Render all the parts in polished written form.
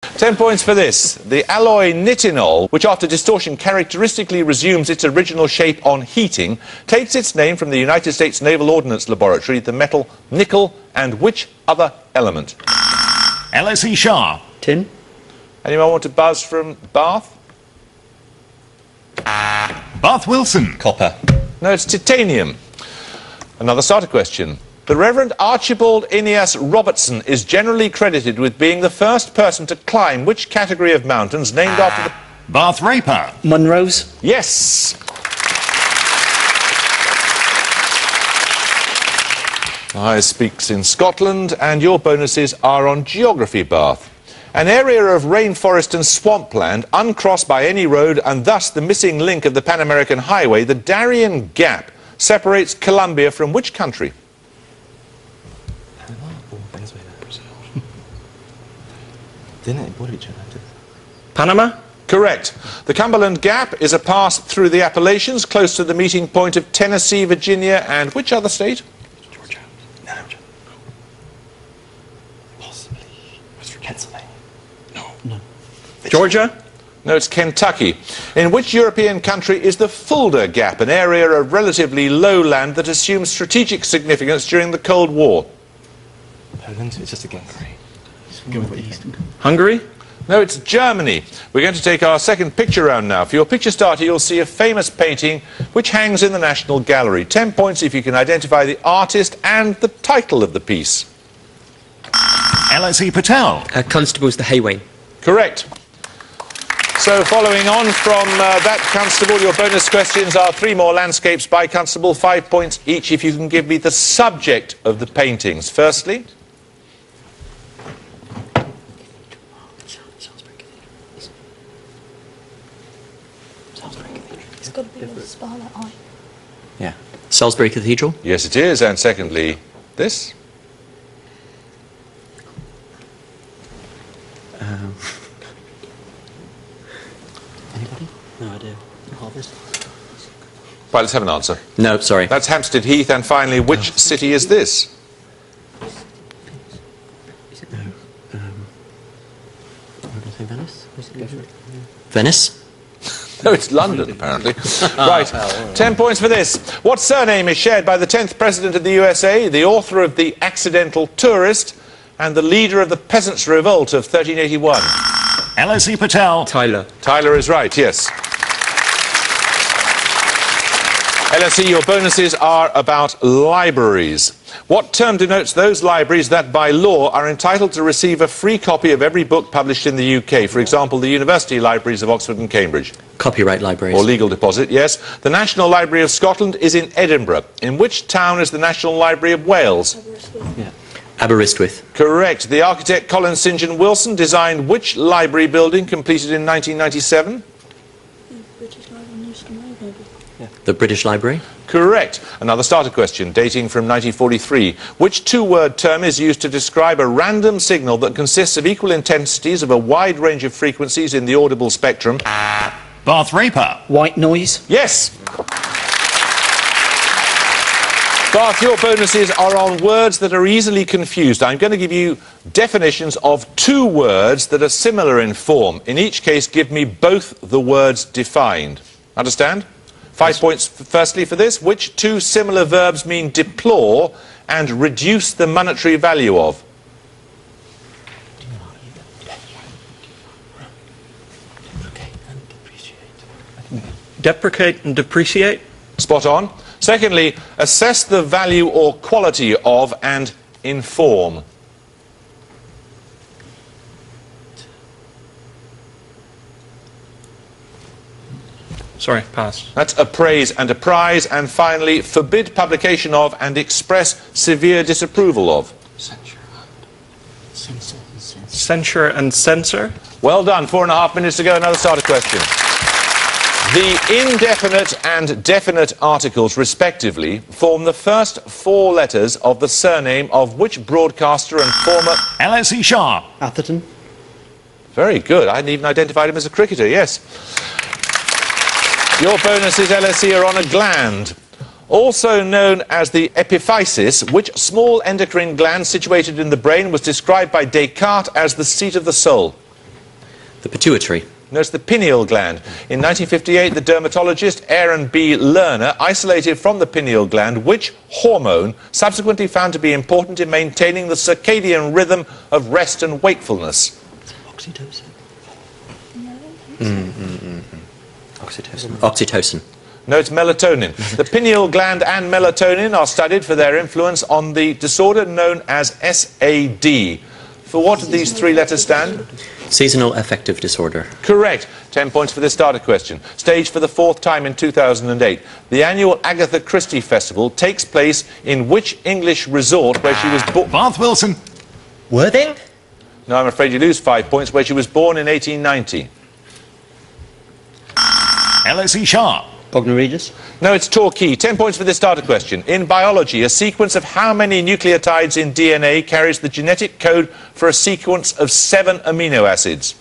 10 points for this. The alloy nitinol, which after distortion characteristically resumes its original shape on heating, takes its name from the United States Naval Ordnance Laboratory, the metal nickel, and which other element? LSE Shah. Tin. Anyone want to buzz from Bath? Bath Wilson. Copper. No, it's titanium. Another starter question. The Reverend Archibald Aeneas Robertson is generally credited with being the first person to climb which category of mountains named after the... Bath Raper. Munros. Yes! I speaks in Scotland, and your bonuses are on geography, Bath. An area of rainforest and swampland uncrossed by any road and thus the missing link of the Pan-American Highway, the Darien Gap separates Colombia from which country? Panama. Correct. The Cumberland Gap is a pass through the Appalachians close to the meeting point of Tennessee, Virginia, and which other state? Georgia. No. Possibly. Pennsylvania. No. Georgia. No, it's Kentucky. In which European country is the Fulda Gap, an area of relatively low land that assumed strategic significance during the Cold War? Poland. It's just a game. Go with what you think. Hungary. No, it's Germany. We're going to take our second picture round now. For your picture starter, you'll see a famous painting which hangs in the National Gallery. 10 points if you can identify the artist and the title of the piece. LSE Patel. Constable's the Haywain. Correct. So following on from that, Constable, your bonus questions are 3 more landscapes by Constable, 5 points each if you can give me the subject of the paintings. Firstly... It's got to be a sparlet eye. Yeah. Salisbury Cathedral. Yes, it is. And secondly, this? Anybody? No idea. Harvest. Right, let's have an answer. No, sorry. That's Hampstead Heath. And finally, which city is this? Is it no? I'm going to say Venice. Venice. No, it's London, apparently. Right, 10 points for this. What surname is shared by the 10th President of the USA, the author of The Accidental Tourist, and the leader of the Peasants' Revolt of 1381? LSE Patel. Tyler. Tyler is right, yes. LSE, your bonuses are about libraries. What term denotes those libraries that, by law, are entitled to receive a free copy of every book published in the UK? For example, the university libraries of Oxford and Cambridge. Copyright libraries. Or legal deposit, yes. The National Library of Scotland is in Edinburgh. In which town is the National Library of Wales? Aberystwyth. Correct. The architect Colin St. John Wilson designed which library building completed in 1997? The British Library. Correct. Another starter question, dating from 1943. Which two-word term is used to describe a random signal that consists of equal intensities of a wide range of frequencies in the audible spectrum? Bath Raper. White noise. Yes. Bath, your bonuses are on words that are easily confused. I'm going to give you definitions of 2 words that are similar in form. In each case, give me both the words defined. Understand? 5 points firstly for this. Which 2 similar verbs mean deplore and reduce the monetary value of? Deprecate and depreciate. Spot on. Secondly, assess the value or quality of and inform. Sorry, pass. That's appraise and apprise. And finally, forbid publication of and express severe disapproval of. Censure and censor. Well done. 4.5 minutes to go. Another starter question. The indefinite and definite articles, respectively, form the first 4 letters of the surname of which broadcaster and former... LSE Shah. Atherton. Very good. I hadn't even identified him as a cricketer, yes. Your bonuses, LSE, are on a gland. Also known as the epiphysis, which small endocrine gland situated in the brain was described by Descartes as the seat of the soul? The pituitary. No, it's the pineal gland. In 1958, the dermatologist Aaron B. Lerner isolated from the pineal gland which hormone subsequently found to be important in maintaining the circadian rhythm of rest and wakefulness. Oxytocin. Oxytocin. Oxytocin. No, it's melatonin. The pineal gland and melatonin are studied for their influence on the disorder known as SAD. For what do these three letters stand? Seasonal affective disorder. Correct. 10 points for this starter question. Staged for the 4th time in 2008, the annual Agatha Christie Festival takes place in which English resort where she was born? Bath Wilson. Worthing? No, I'm afraid you lose 5 points, where she was born in 1890. LSE Sharp. Bognor Regis? No, it's Torquay. 10 points for this starter question. In biology, a sequence of how many nucleotides in DNA carries the genetic code for a sequence of 7 amino acids?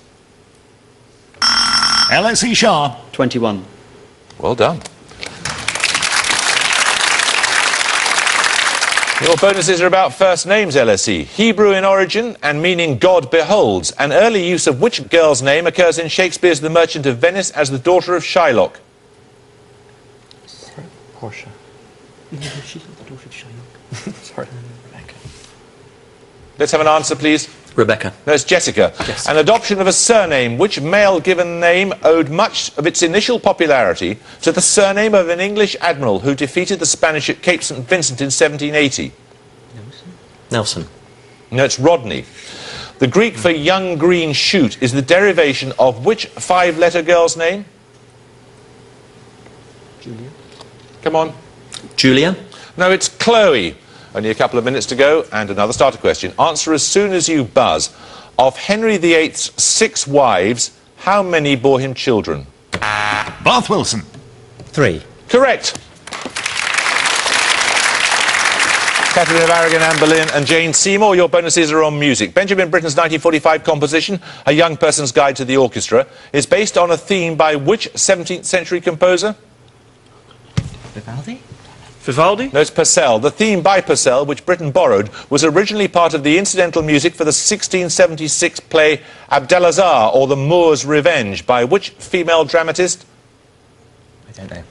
LSE Sharp. 21. Well done. Your bonuses are about first names, LSE. Hebrew in origin and meaning God beholds. An early use of which girl's name occurs in Shakespeare's The Merchant of Venice as the daughter of Shylock? Portia. No, she's not the daughter of Shylock. Sorry. Rebecca. Let's have an answer, please. Rebecca. No, it's Jessica. Yes. An adoption of a surname. Which male given name owed much of its initial popularity to the surname of an English admiral who defeated the Spanish at Cape St. Vincent in 1780? Nelson. No, it's Rodney. The Greek for young green shoot is the derivation of which 5-letter girl's name? Julia. Come on. Julia. No, it's Chloe. Only a couple of minutes to go, and another starter question. Answer as soon as you buzz. Of Henry VIII's 6 wives, how many bore him children? Bath Wilson. 3. Correct. Catherine of Aragon, Anne Boleyn and Jane Seymour. Your bonuses are on music. Benjamin Britten's 1945 composition, A Young Person's Guide to the Orchestra, is based on a theme by which 17th century composer? Vivaldi? Vivaldi? No, it's Purcell. The theme by Purcell, which Britten borrowed, was originally part of the incidental music for the 1676 play Abdelazar, or The Moor's Revenge, by which female dramatist? I don't know.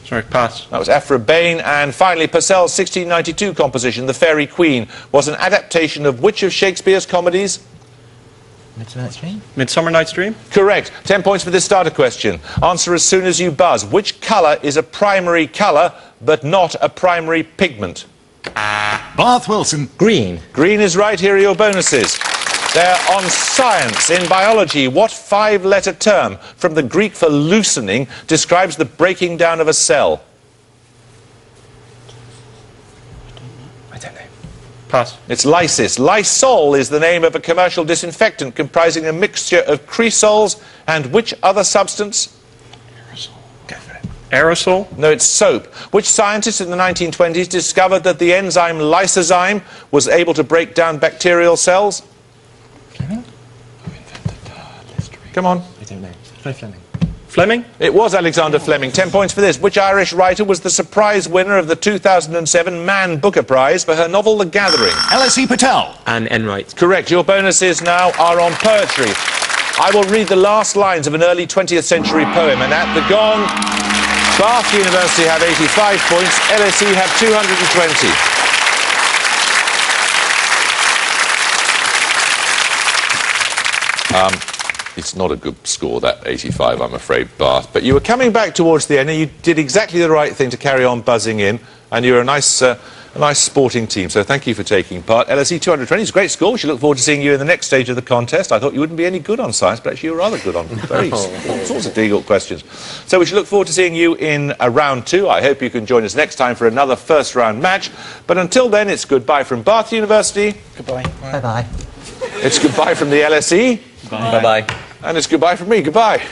Sorry, pass. That was Aphra Bain. And finally, Purcell's 1692 composition, The Fairy Queen, was an adaptation of which of Shakespeare's comedies? Midsummer Night's Dream? Midsummer Night's Dream? Correct. 10 points for this starter question. Answer as soon as you buzz. Which colour is a primary colour, but not a primary pigment? Bath Wilson. Green. Green is right. Here are your bonuses. They're on science. In biology, what 5-letter term from the Greek for loosening describes the breaking down of a cell? I don't know. Pass. It's lysis. Lysol is the name of a commercial disinfectant comprising a mixture of creosols and which other substance? Go for it. Aerosol? No, it's soap. Which scientist in the 1920s discovered that the enzyme lysozyme was able to break down bacterial cells? Fleming? Who invented history? Come on. I don't know. Try Fleming. Fleming? It was Alexander Fleming. 10 points for this. Which Irish writer was the surprise winner of the 2007 Man Booker Prize for her novel The Gathering? LSE Patel. Anne Enright. Correct. Your bonuses now are on poetry. I will read the last lines of an early 20th century poem, and at the gong, Bath University have 85 points, LSE have 220. It's not a good score, that 85, I'm afraid, Bath. But you were coming back towards the end, and you did exactly the right thing to carry on buzzing in, and you're a nice sporting team, so thank you for taking part. LSE 220 is a great score. We should look forward to seeing you in the next stage of the contest. I thought you wouldn't be any good on science, but actually you were rather good on all sorts of difficult questions. So we should look forward to seeing you in round 2. I hope you can join us next time for another first-round match. But until then, it's goodbye from Bath University. Goodbye. Bye-bye. It's goodbye from the LSE. Bye-bye. And it's goodbye from me. Goodbye.